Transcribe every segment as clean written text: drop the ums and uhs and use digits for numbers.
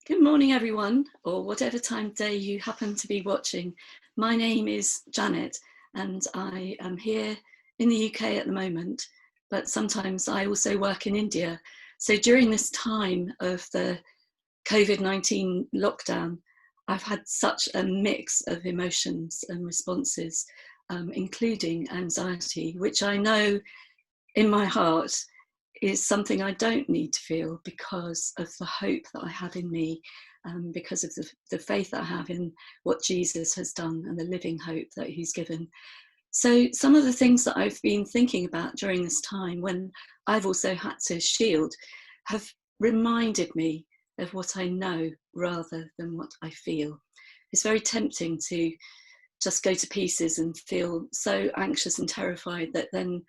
Good morning, everyone, or whatever time of day you happen to be watching. My name is Janet, and I am here in the UK at the moment, but sometimes I also work in India. So during this time of the COVID-19 lockdown, I've had such a mix of emotions and responses, including anxiety, which I know in my heart is something I don't need to feel because of the hope that I have in me, because of the faith that I have in what Jesus has done and the living hope that he's given. So some of the things that I've been thinking about during this time when I've also had to shield have reminded me of what I know rather than what I feel. It's very tempting to just go to pieces and feel so anxious and terrified that then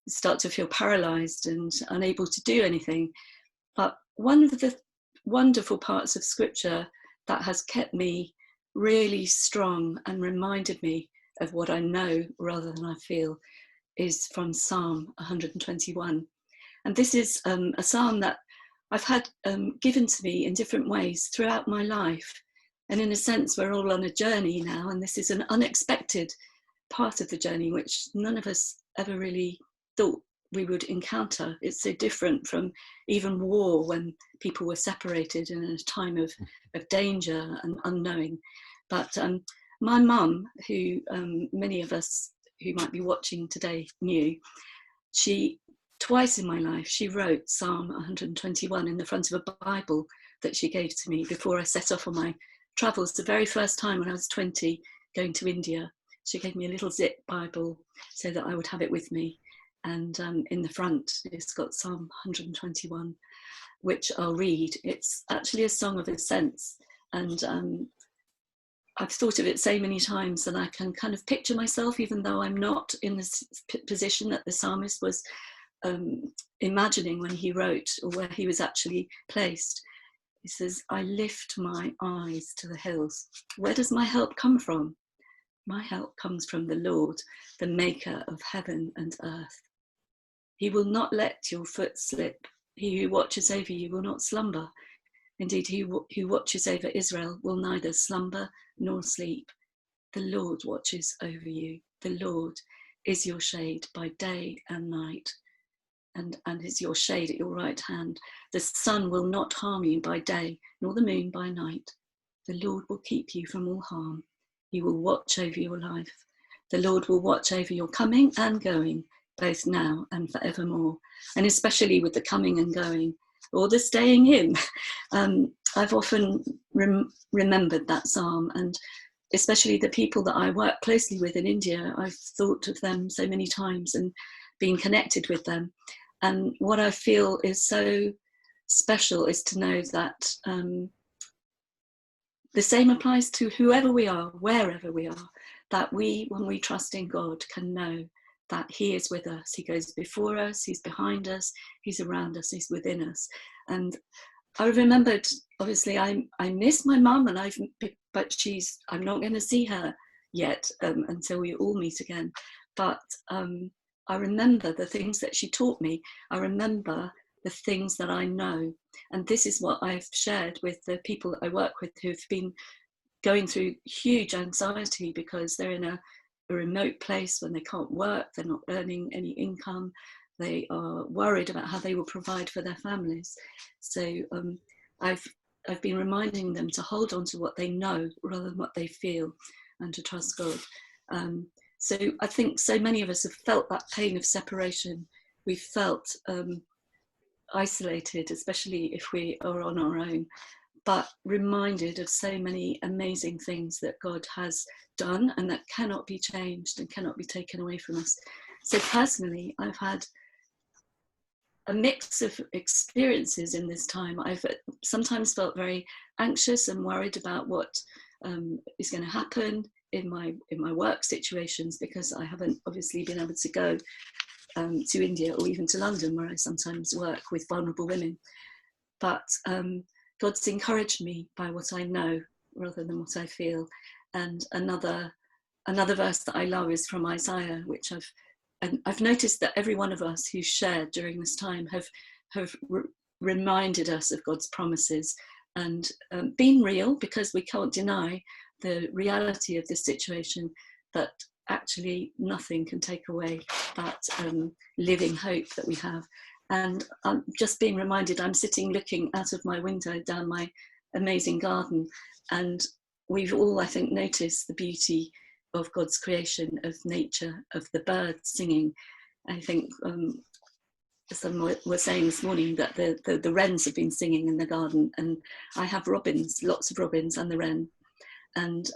start to feel paralyzed and unable to do anything. But one of the wonderful parts of scripture that has kept me really strong and reminded me of what I know rather than I feel is from Psalm 121. And this is a psalm that I've had given to me in different ways throughout my life. And in a sense, we're all on a journey now, and this is an unexpected part of the journey, which none of us ever really thought we would encounter. It's so different from even war, when people were separated in a time of danger and unknowing. But my mum, who many of us who might be watching today knew, she twice in my life, she wrote Psalm 121 in the front of a Bible that she gave to me before I set off on my travels. The very first time when I was 20, going to India, she gave me a little zip Bible so that I would have it with me. And in the front, it's got Psalm 121, which I'll read. It's actually a song of ascents. And I've thought of it so many times that I can kind of picture myself, even though I'm not in this position that the psalmist was imagining when he wrote, or where he was actually placed. He says, I lift my eyes to the hills. Where does my help come from? My help comes from the Lord, the maker of heaven and earth. He will not let your foot slip. He who watches over you will not slumber. Indeed, he who watches over Israel will neither slumber nor sleep. The Lord watches over you. The Lord is your shade by day and night, and is your shade at your right hand. The sun will not harm you by day, nor the moon by night. The Lord will keep you from all harm. He will watch over your life. The Lord will watch over your coming and going, both now and forevermore. And especially with the coming and going, or the staying in. I've often remembered that psalm, and especially the people that I work closely with in India. I've thought of them so many times and been connected with them. And what I feel is so special is to know that the same applies to whoever we are, wherever we are, that we, when we trust in God, can know that he is with us. He goes before us, he's behind us, he's around us, he's within us. And I remembered, obviously, I miss my mum, and but I'm not going to see her yet until we all meet again. But I remember the things that she taught me. I remember the things that I know. And this is what I've shared with the people that I work with who've been going through huge anxiety because they're in a remote place when they can't work, they're not earning any income, they are worried about how they will provide for their families. So I've been reminding them to hold on to what they know rather than what they feel, and to trust God. So I think so many of us have felt that pain of separation. We've felt isolated, especially if we are on our own, but reminded of so many amazing things that God has done and that cannot be changed and cannot be taken away from us. So personally, I've had a mix of experiences in this time. I've sometimes felt very anxious and worried about what is going to happen in my work situations, because I haven't obviously been able to go to India or even to London, where I sometimes work with vulnerable women. But God's encouraged me by what I know rather than what I feel. And another verse that I love is from Isaiah, which I've noticed that every one of us who's shared during this time have reminded us of God's promises, and being real, because we can't deny the reality of this situation, that actually nothing can take away that living hope that we have. And I'm just being reminded, I'm sitting looking out of my window down my amazing garden, and we've all, I think, noticed the beauty of God's creation, of nature, of the birds singing. I think someone was saying this morning that the wrens have been singing in the garden, and I have robins, lots of robins, and the wren. And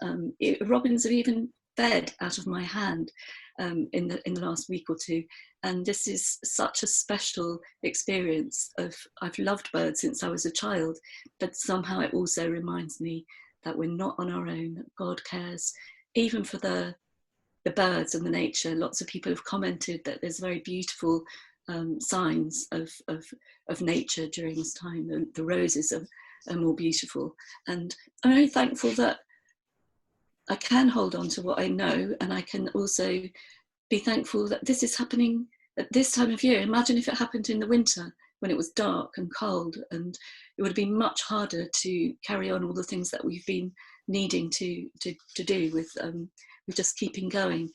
robins have even fed out of my hand in the last week or two. And this is such a special experience I've loved birds since I was a child, but somehow it also reminds me that we're not on our own, that God cares, even for the birds and the nature. Lots of people have commented that there's very beautiful signs of nature during this time. The roses are more beautiful. And I'm very thankful that I can hold on to what I know, and I can also be thankful that this is happening at this time of year. Imagine if it happened in the winter when it was dark and cold, and it would have been much harder to carry on all the things that we've been needing to do with just keeping going.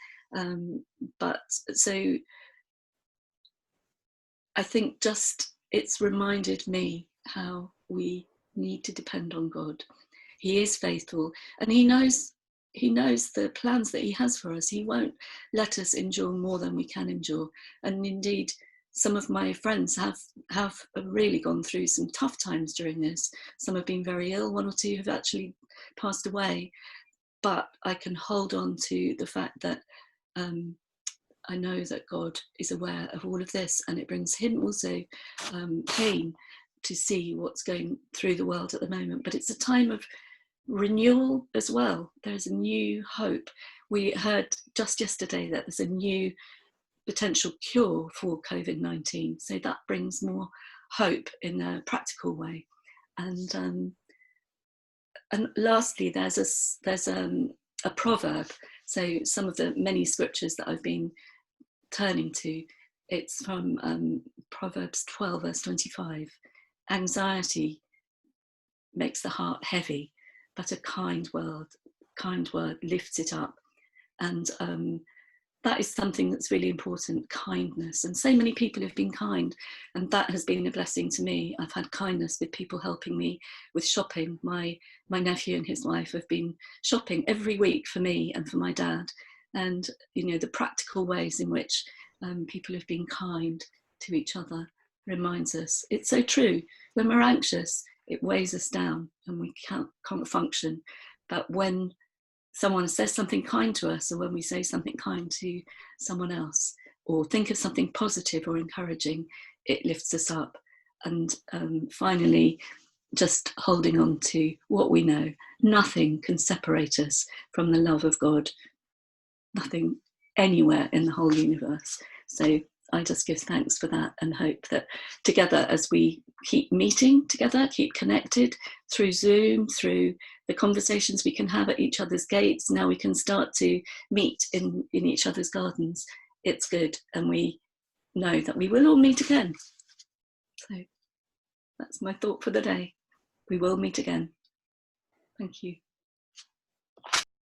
But so I think just it's reminded me how we need to depend on God. He is faithful, and he knows the plans that he has for us. He won't let us endure more than we can endure. And indeed, some of my friends have really gone through some tough times during this. Some have been very ill. One or two have actually passed away. But I can hold on to the fact that I know that God is aware of all of this, and it brings him also pain to see what's going through the world at the moment. But it's a time of renewal as well. There's a new hope. We heard just yesterday that there's a new potential cure for COVID-19. So that brings more hope in a practical way. And lastly, there's a proverb. So some of the many scriptures that I've been turning to, it's from Proverbs 12 verse 25. Anxiety makes the heart heavy, but a kind word lifts it up. And that is something that's really important, kindness. And so many people have been kind, and that has been a blessing to me. I've had kindness with people helping me with shopping. My nephew and his wife have been shopping every week for me and for my dad. And the practical ways in which people have been kind to each other reminds us. It's so true. When we're anxious, it weighs us down and we can't function. But when someone says something kind to us, or when we say something kind to someone else, or think of something positive or encouraging, it lifts us up. And finally, just holding on to what we know. Nothing can separate us from the love of God. Nothing anywhere in the whole universe. So I just give thanks for that, and hope that together, as we keep meeting together, keep connected through Zoom, through the conversations we can have at each other's gates, now we can start to meet in each other's gardens. It's good, and we know that we will all meet again. So that's my thought for the day. We will meet again. Thank you.